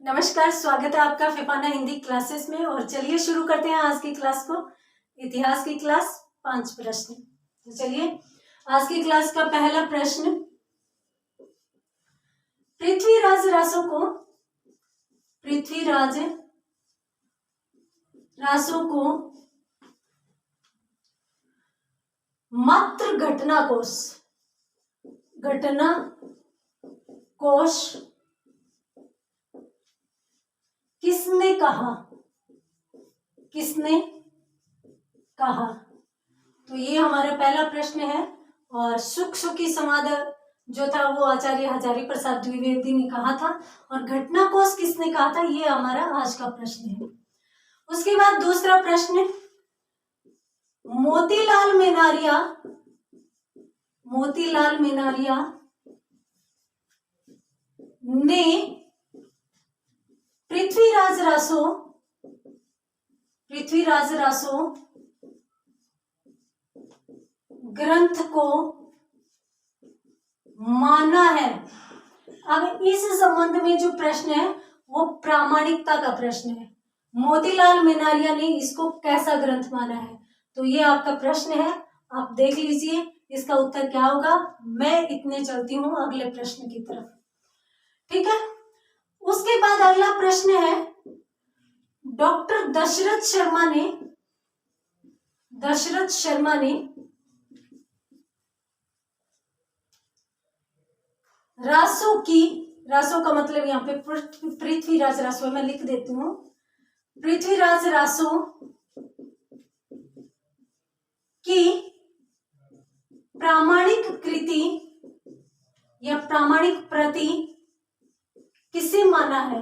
नमस्कार, स्वागत है आपका फिफाना हिंदी क्लासेस में। और चलिए शुरू करते हैं आज की क्लास को। इतिहास की क्लास 5 प्रश्न। तो चलिए आज की क्लास का पहला प्रश्न, पृथ्वीराज रासों को मात्र घटना कोश किसने कहा? तो ये हमारा पहला प्रश्न है। और सुखी समाद जो था वो आचार्य हजारी प्रसाद द्विवेदी ने कहा था, और घटना कोश किसने कहा था, ये हमारा आज का प्रश्न है। उसके बाद दूसरा प्रश्न, मोतीलाल मेनारिया ने पृथ्वीराज रासो ग्रंथ को माना है। अब इस संबंध में जो प्रश्न है वो प्रामाणिकता का प्रश्न है। मोतीलाल मेनारिया ने इसको कैसा ग्रंथ माना है, तो ये आपका प्रश्न है। आप देख लीजिए इसका उत्तर क्या होगा। मैं इतने चलती हूं अगले प्रश्न की तरफ, ठीक है। उसके बाद अगला प्रश्न है, डॉक्टर दशरथ शर्मा ने रासो का मतलब यहाँ पे पृथ्वीराज रासो, मैं लिख देती हूँ। पृथ्वीराज रासो की प्रामाणिक कृति या प्रामाणिक प्रति किसे माना है?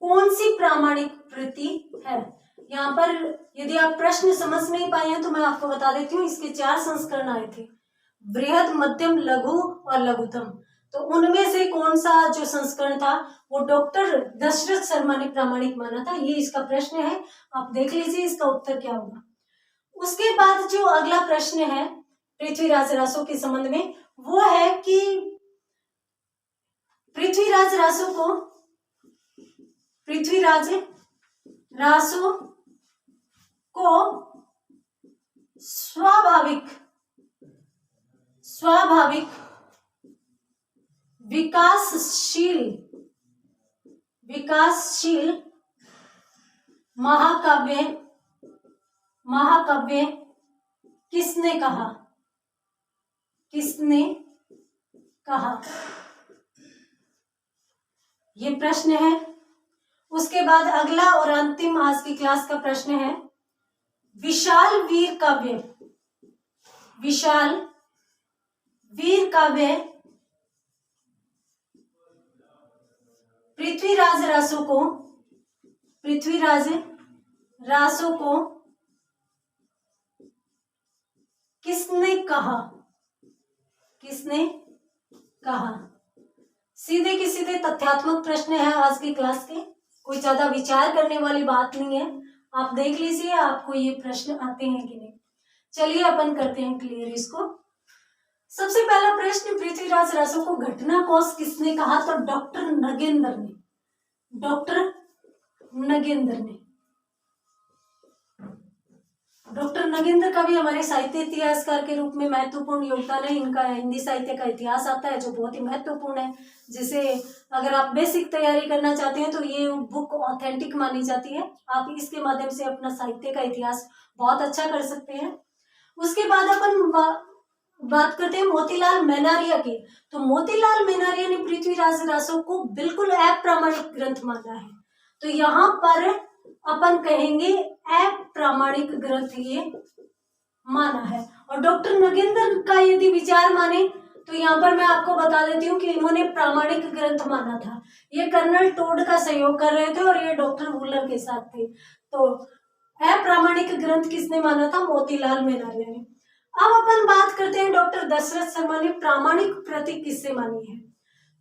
कौन सी प्रामाणिक प्रति है? यहाँ पर यदि आप प्रश्न समझ नहीं पाए हैं तो मैं आपको बता देती हूँ, इसके 4 संस्करण आए थे, बृहद, मध्यम, लघु और लघुतम। तो उनमें से कौन सा जो संस्करण था वो डॉक्टर दशरथ शर्मा ने प्रामाणिक माना था, ये इसका प्रश्न है। आप देख लीजिए इसका उत्तर क्या होगा। उसके बाद जो अगला प्रश्न है पृथ्वीराज रासो के संबंध में, वो है कि पृथ्वीराज रासो को स्वाभाविक विकासशील महाकाव्य किसने कहा? ये प्रश्न है। उसके बाद अगला और अंतिम आज की क्लास का प्रश्न है, विशाल वीर काव्य पृथ्वीराज रासो को किसने कहा? सीधे के सीधे तथ्यात्मक प्रश्न है आज की क्लास के, कोई ज्यादा विचार करने वाली बात नहीं है। आप देख लीजिए आपको ये प्रश्न आते हैं कि नहीं। चलिए अपन करते हैं क्लियर इसको। सबसे पहला प्रश्न, पृथ्वीराज रासो को घटना कोश किसने कहा? तो डॉक्टर नगेंद्र ने। डॉक्टर नगेंद्र का भी हमारे साहित्य इतिहासकार के रूप में महत्वपूर्ण योगदान है। इनका हिंदी साहित्य का इतिहास आता है जो बहुत ही महत्वपूर्ण है, जिसे अगर आप बेसिक तैयारी करना चाहते हैं तो ये बुक ऑथेंटिक मानी जाती है। आप इसके माध्यम से अपना साहित्य का इतिहास बहुत अच्छा कर सकते हैं। उसके बाद अपन बात करते हैं मोतीलाल मेनारिया की। तो मोतीलाल मेनारिया ने पृथ्वीराज रासो को बिल्कुल अप्रामाणिक ग्रंथ माना है। तो यहाँ पर अपन कहेंगे अप्रामाणिक ग्रंथ ये माना है। और डॉक्टर नगेंद्र का यदि विचार माने तो यहाँ पर मैं आपको बता देती हूँ कि इन्होंने प्रामाणिक ग्रंथ माना था। ये कर्नल टोड का सहयोग कर रहे थे और ये डॉक्टर वुलर के साथ थे। तो अप्रामाणिक ग्रंथ किसने माना था? मोतीलाल मेनारिया ने। अब अपन बात करते हैं डॉक्टर दशरथ शर्मा ने प्रामाणिक प्रति किससे मानी है।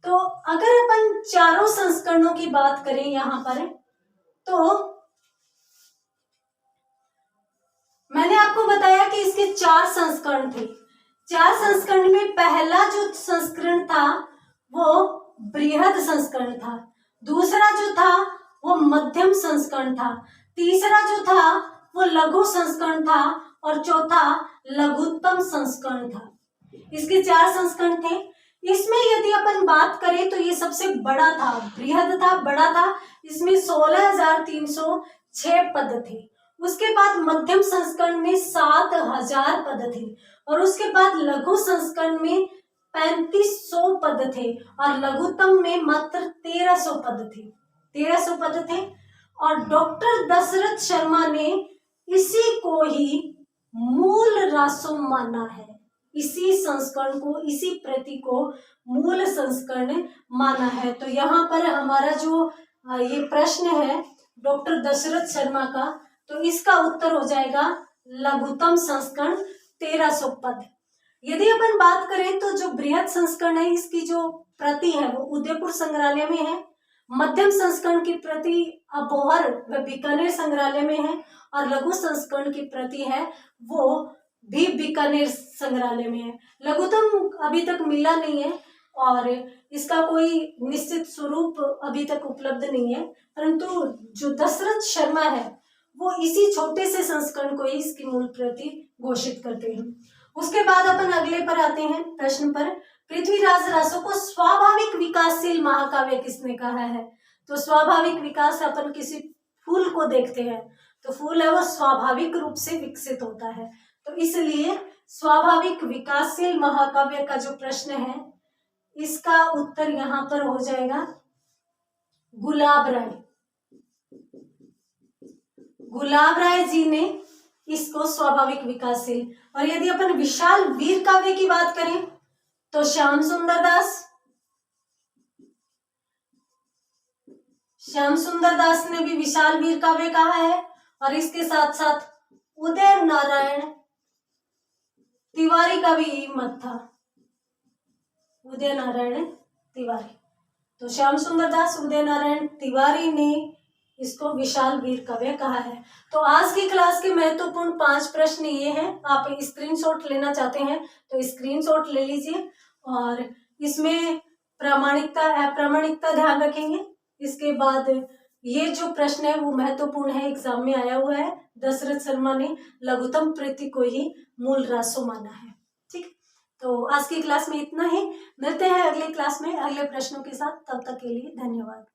तो अगर अपन चारों संस्करणों की बात करें यहाँ पर, तो मैंने आपको बताया कि इसके 4 संस्करण थे। 4 संस्करण में पहला जो संस्करण था वो बृहद संस्करण था। दूसरा जो था वो मध्यम संस्करण था, तीसरा जो था वो लघु संस्करण था, और चौथा लघुत्तम संस्करण था। इसके 4 संस्करण थे। इसमें यदि अपन बात करें तो ये सबसे बड़ा था, बृहद था, बड़ा था। इसमें 16,306 पद थे। उसके बाद मध्यम संस्करण में 7,000 पद थे, और उसके बाद लघु संस्करण में 3,500 पद थे, और लघुत्तम में मात्र 1,300 पद थे। 1,300 पद थे। और डॉक्टर दशरथ शर्मा ने इसी को ही मूल रासो माना है। इसी संस्करण को, इसी प्रति को मूल संस्करण माना है। तो यहाँ पर हमारा जो ये प्रश्न है डॉक्टर दशरथ शर्मा का, तो इसका उत्तर हो जाएगा लघुत्तम संस्करण 1,300 पद। यदि अपन बात करें तो जो बृहद संस्करण है, इसकी जो प्रति है वो उदयपुर संग्रहालय में है। मध्यम संस्करण की प्रति अबोहर व बीकानेर संग्रहालय में है, और लघु संस्करण की प्रति है वो भी बीकानेर संग्रहालय में है। लघुत्तम अभी तक मिला नहीं है, और इसका कोई निश्चित स्वरूप अभी तक उपलब्ध नहीं है, परंतु जो दशरथ शर्मा है वो इसी छोटे से संस्करण को ही इसकी मूल प्रति घोषित करते हैं। उसके बाद अपन अगले पर आते हैं प्रश्न पर। पृथ्वीराज रासो को स्वाभाविक विकासशील महाकाव्य किसने कहा है? तो स्वाभाविक विकास, अपन किसी फूल को देखते हैं तो फूल है वो स्वाभाविक रूप से विकसित होता है, तो इसलिए स्वाभाविक विकासशील महाकाव्य का जो प्रश्न है इसका उत्तर यहाँ पर हो जाएगा गुलाब राय। गुलाब राय जी ने इसको स्वाभाविक विकासशील। और यदि अपन विशाल वीर काव्य की बात करें तो श्याम सुंदर दास ने भी विशाल वीर काव्य कहा है, और इसके साथ साथ उदय नारायण तिवारी का भी मत था, उदय नारायण तिवारी। तो श्याम सुंदर दास, उदय नारायण तिवारी ने इसको विशाल वीर काव्य कहा है। तो आज की क्लास के महत्वपूर्ण 5 प्रश्न ये हैं। आप स्क्रीनशॉट लेना चाहते हैं तो स्क्रीनशॉट ले लीजिए, और इसमें प्रामाणिकता अप्रामाणिकता ध्यान रखेंगे। इसके बाद ये जो प्रश्न है वो महत्वपूर्ण है, एग्जाम में आया हुआ है। दशरथ शर्मा ने लघुत्तम प्रति को ही मूल रासो माना है। ठीक, तो आज की क्लास में इतना ही। मिलते हैं अगले क्लास में अगले प्रश्नों के साथ। तब तक के लिए धन्यवाद।